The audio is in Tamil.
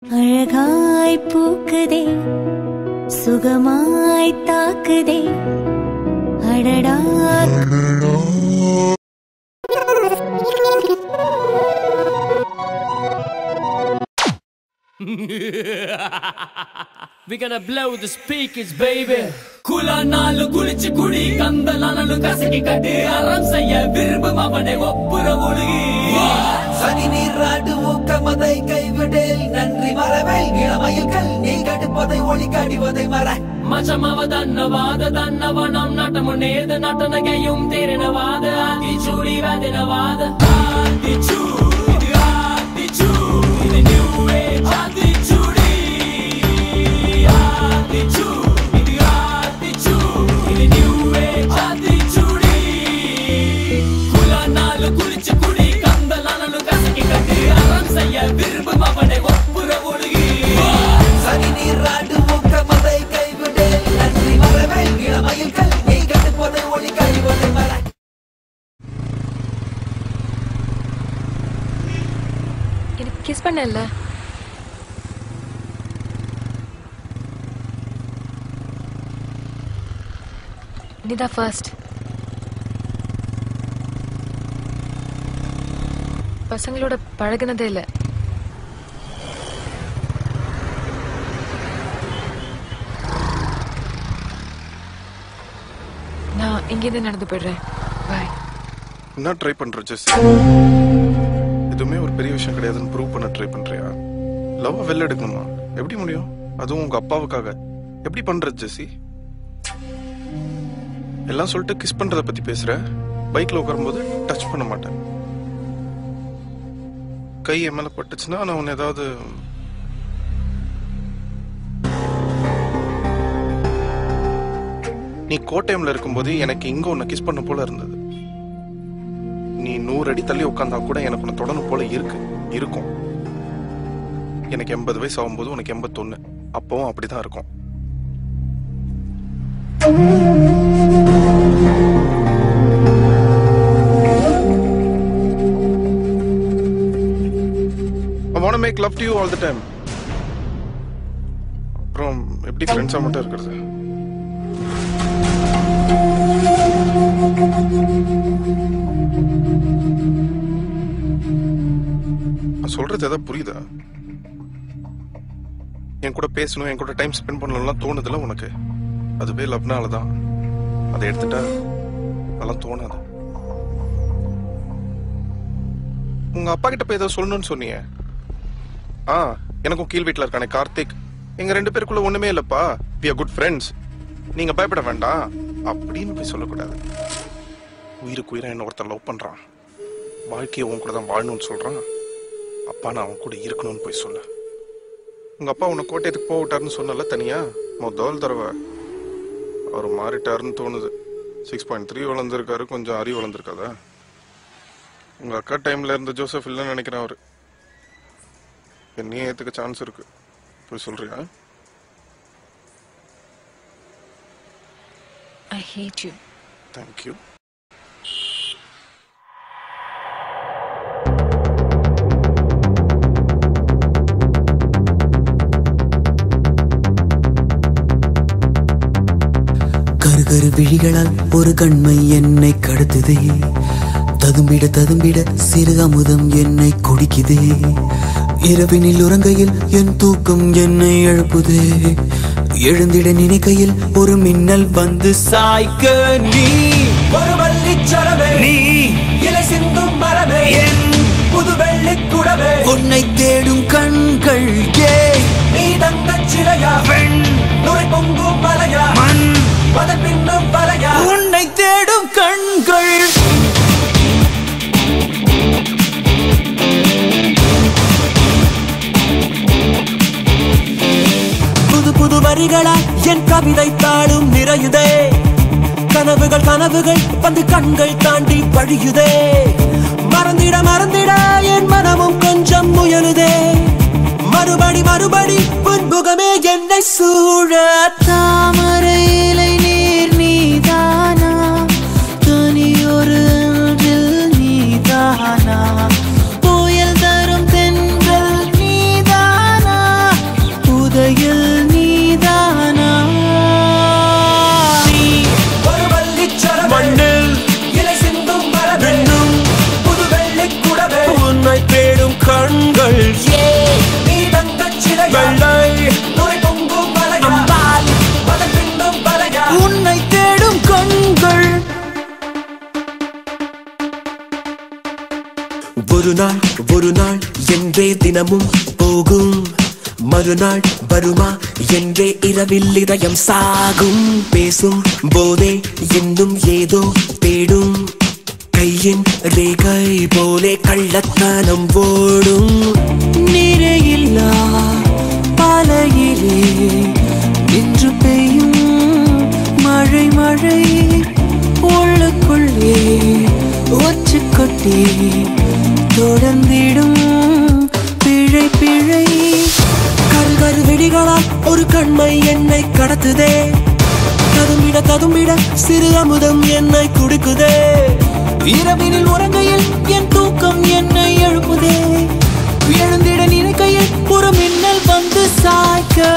அழகாய் பூக்குதே சுகமாய் தாக்குதே அடடா We gonna blow the speakers, baby. Kula nalu kulichu kudi kandala nalu kasiki katti aram sayya virumbum avane oppura ulugi sani neeradu okkamadai kaividel nandri maravel ilamayilkal nee kadupodai olikadivadai mara machamava dannavada dannavanam natamu neda natanagayum thirenavada adi chudi vadinavada adi chudi adi chudi the new age adi chudi adi chudi விரும்பும் அவனை ஒப்புற ஒழுகி சனி நீராடு மூக்கமதை கைவிடே நன்றி மரவை இளமயில்கள் நீ கட்டு போதை ஒளி கழிவதை மர எனக்கு கிஸ் பண்ணல நீதான் ஃபர்ஸ்ட் பசங்களோட பழகினதே இல்லை நான் இங்கேருந்து நடந்து போயிடுறேன் பாய். என்ன ட்ரை பண்ற ஜெஸ்ஸி? எதுவுமே ஒரு பெரிய விஷயம் கிடையாதுன்னு ப்ரூவ் பண்ண ட்ரை பண்றியா? லவ் வெளில எடுக்கணுமா? எப்படி முடியும்? அதுவும் உங்க அப்பாவுக்காக எப்படி பண்ற ஜெஸ்ஸி? எல்லாம் சொல்லிட்டு கிஸ் பண்றத பத்தி பேசுற, பைக்ல உட்காரும்போது டச் பண்ண மாட்டேன். கை என் மேல பட்டுச்சுன்னா நான் உன்னை ஏதாவது நீ கோட்டையம்ல இருக்கும்போது எனக்கு இங்க உன்னை கிஸ் பண்ண போல இருந்தது. நீ 100 அடி தள்ளி உட்காந்தா கூட எனக்கு உன்னை தொடணும் போல இருக்கும். எனக்கு 80 வயசு ஆகும்போது உனக்கு 81, அப்பவும் அப்படிதான் இருக்கும். I want to make love to you all the time. அப்புறம் எப்படி ஃப்ரெண்ட்ஸா மட்டும் இருக்கிறது? நான் சொல்றது எதாவது புரியுதா? என் கூட பேசணும், என் கூட டைம் ஸ்பெண்ட் பண்ணலாம் தோணுதுல உனக்கு? அதுவே லவ்னாலதான். அதை எடுத்துட்டா அதெல்லாம் தோணாது. உங்க அப்பா கிட்ட போய் ஏதோ சொல்லணும்னு சொன்னீங்க. எனக்கும் கீழ் வீட்டுல இருக்கானே கார்த்திக், எங்க 2 பேருக்குள்ள ஒண்ணுமே இல்லப்பா, we are good friends, நீங்க பயப்பட வேண்டாம் அப்படின்னு போய் சொல்லக்கூடாது. உயிருக்கு உயிரா என்ன ஒருத்தர் லவ் பண்றான், வாழ்க்கையை உன் கூட தான் வாழணும்னு சொல்றான், அப்பா நான் அவன் கூட இருக்கணும்னு போய் சொல்ல. உங்க அப்பா உன்னை கோட்டையத்துக்கு போவிட்டாருன்னு சொன்னல தனியா, முதல் தடவை அவர் மாறிட்டாருன்னு தோணுது. 6.3 வளர்ந்துருக்காரு, கொஞ்சம் அறிவு வளர்ந்துருக்காதா? உங்க அக்கா டைம்ல இருந்த ஜோசப் இல்லைன்னு நினைக்கிறேன். அவரு என்னையே ஏத்துக்க சான்ஸ் இருக்கு, போய் சொல்றியா? I hate you. Thank you. கருகரு விழிகளால் ஒரு கண்மை என்னை கடத்துதே, ததும்பிட ததும்பிட சிறு அமுதம் என்னை குடிக்குதே, இரவினில் உறங்கையில் என் தூக்கம் என்னை எழுப்புதே, எழுந்திட நினைக்கையில் ஒரு மின்னல் வந்து சாய்க்க நீ ஒரு வள்ளிச்சரவே, நீ இலை சிந்தும் மரமே, என் புது வெள்ளிக்குடவே, உன்னை தேடும் கண்கள் ஏ நீ தங்கச் சிலையா, பெண் நுரை பொங்கும் மலையா, மண் பதன் பின்னும் பலையா, உன்னை தேடும் கண்கள் புது புது வரிகளாய் என் கவிதை தாளும் நிறையுதே, கனவுகள் கனவுகள் வந்து கண்கள் தாண்டி பழியுதே, மறந்திட மறந்திட என் மனமும் கொஞ்சம் முயலுதே, மறுபடி மறுபடி புன்முகமே என்னை சூழ. தாமரை இலை நீர் நீதானா, தனியொரு நீதானா, புயல் தரும் தென்றல் நீதானா, ஒரு நாள் என்றே தினமும் போகும், மறுநாள் வருமா என்றே இரவில் இதயம் சாகும். பேசும் போதே இன்னும் ஏதோ தேடும், கையின் ரேகை போலே கள்ளத்தனம் ஓடும். நீரே இல்லா பாலையிலே நின்று பெய்யும் மழை மழை உள்ளுக்குள்ளே ஒச்சு கொட்டி தொடர்ந்திடும் பிழை பிழை. கரு வெடிகளால் ஒரு கண்மை என்னை கடத்துதே, ததும்பிட சிறு அமுதம் என்னை குடிக்குதே. இரவினில் உறங்கையில் என் தூக்கம் என்னை எழுப்புதே, எழுந்திட நினைக்கையில் ஒரு மின்னல் வந்து சாய்க்க